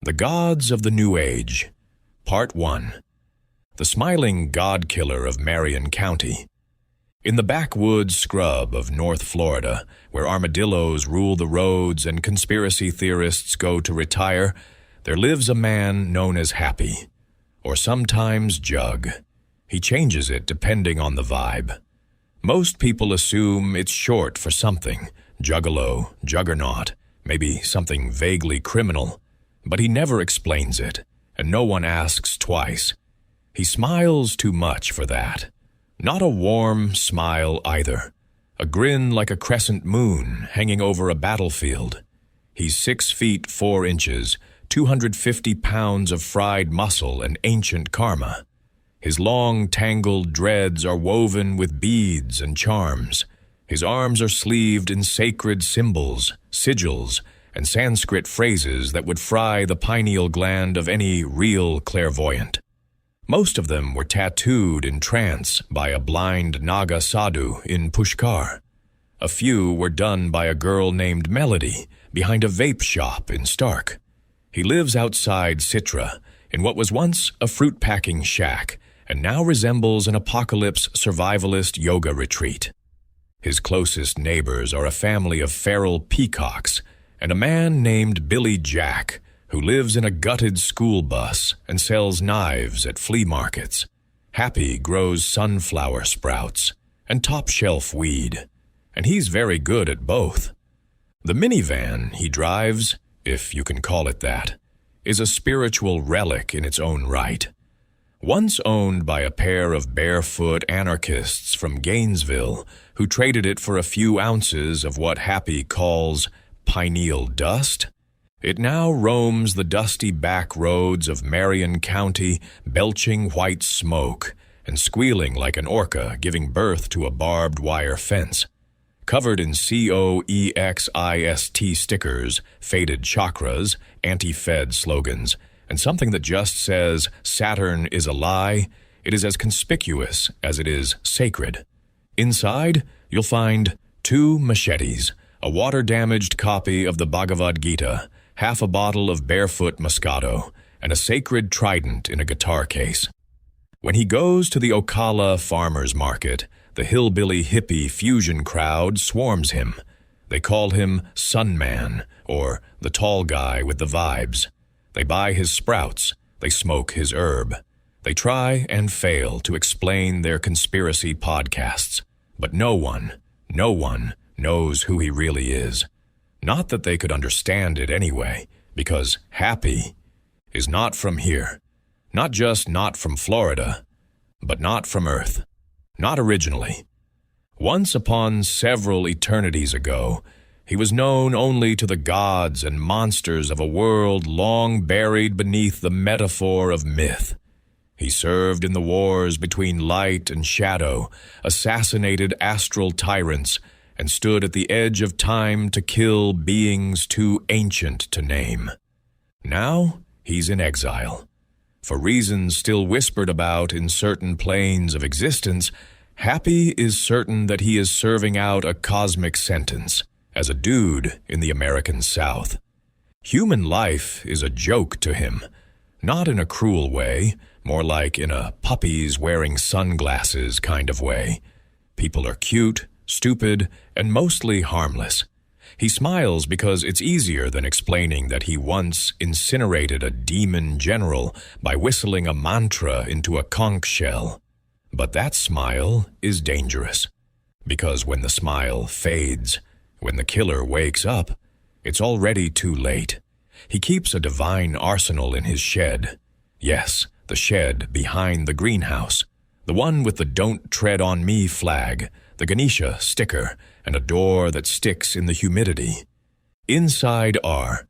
The Gods of the New Age, Part 1. The smiling god-killer of Marion County. In the backwoods scrub of North Florida, where armadillos rule the roads and conspiracy theorists go to retire, there lives a man known as Happy, or sometimes Jug. He changes it depending on the vibe. Most people assume it's short for something, juggalo, juggernaut, maybe something vaguely criminal, but he never explains it, and no one asks twice. He smiles too much for that. Not a warm smile either. A grin like a crescent moon hanging over a battlefield. He's 6 feet 4 inches, 250 pounds of fried muscle and ancient karma. His long, tangled dreads are woven with beads and charms. His arms are sleeved in sacred symbols, sigils, and Sanskrit phrases that would fry the pineal gland of any real clairvoyant. Most of them were tattooed in trance by a blind Naga sadhu in Pushkar. A few were done by a girl named Melody behind a vape shop in Stark. He lives outside Citra, in what was once a fruit-packing shack, and now resembles an apocalypse survivalist yoga retreat. His closest neighbors are a family of feral peacocks, and a man named Billy Jack, who lives in a gutted school bus and sells knives at flea markets. Happy grows sunflower sprouts and top-shelf weed, and he's very good at both. The minivan he drives, if you can call it that, is a spiritual relic in its own right. Once owned by a pair of barefoot anarchists from Gainesville who traded it for a few ounces of what Happy calls pineal dust, it now roams the dusty back roads of Marion County, belching white smoke and squealing like an orca giving birth to a barbed wire fence. Covered in COEXIST stickers, faded chakras, anti-Fed slogans, and something that just says Saturn is a lie, it is as conspicuous as it is sacred. Inside, you'll find 2 machetes, a water-damaged copy of the Bhagavad Gita, half a bottle of barefoot Moscato, and a sacred trident in a guitar case. When he goes to the Ocala farmers market, the hillbilly hippie fusion crowd swarms him. They call him Sunman, or the tall guy with the vibes. They buy his sprouts. They smoke his herb. They try and fail to explain their conspiracy podcasts. But no one knows who he really is. Not that they could understand it anyway, because Happy is not from here. Not just not from Florida, but not from Earth. Not originally. Once upon several eternities ago, he was known only to the gods and monsters of a world long buried beneath the metaphor of myth. He served in the wars between light and shadow, assassinated astral tyrants, and stood at the edge of time to kill beings too ancient to name. Now he's in exile. For reasons still whispered about in certain planes of existence, Happy is certain that he is serving out a cosmic sentence as a dude in the American South. Human life is a joke to him, not in a cruel way, more like in a puppies wearing sunglasses kind of way. People are cute, stupid, and mostly harmless. He smiles because it's easier than explaining that he once incinerated a demon general by whistling a mantra into a conch shell. But that smile is dangerous, because when the smile fades, when the killer wakes up, it's already too late. He keeps a divine arsenal in his shed. Yes, the shed behind the greenhouse, the one with the "Don't Tread on Me" flag, the Ganesha sticker, and a door that sticks in the humidity. Inside are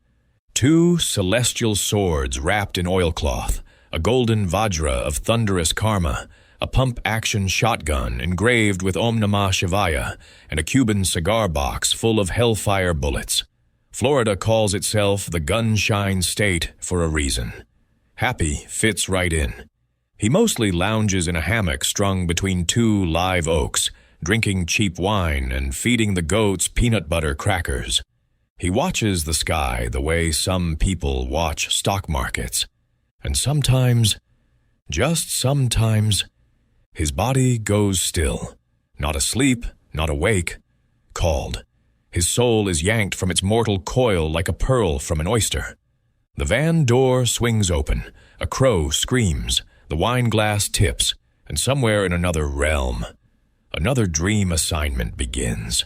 2 celestial swords wrapped in oilcloth, a golden vajra of thunderous karma, a pump-action shotgun engraved with Om Namah Shivaya, and a Cuban cigar box full of hellfire bullets. Florida calls itself the gunshine state for a reason. Happy fits right in. He mostly lounges in a hammock strung between 2 live oaks, drinking cheap wine and feeding the goats peanut butter crackers. He watches the sky the way some people watch stock markets, and sometimes, just sometimes, his body goes still, not asleep, not awake, called. His soul is yanked from its mortal coil like a pearl from an oyster. The van door swings open, a crow screams, the wine glass tips, and somewhere in another realm, another dream assignment begins.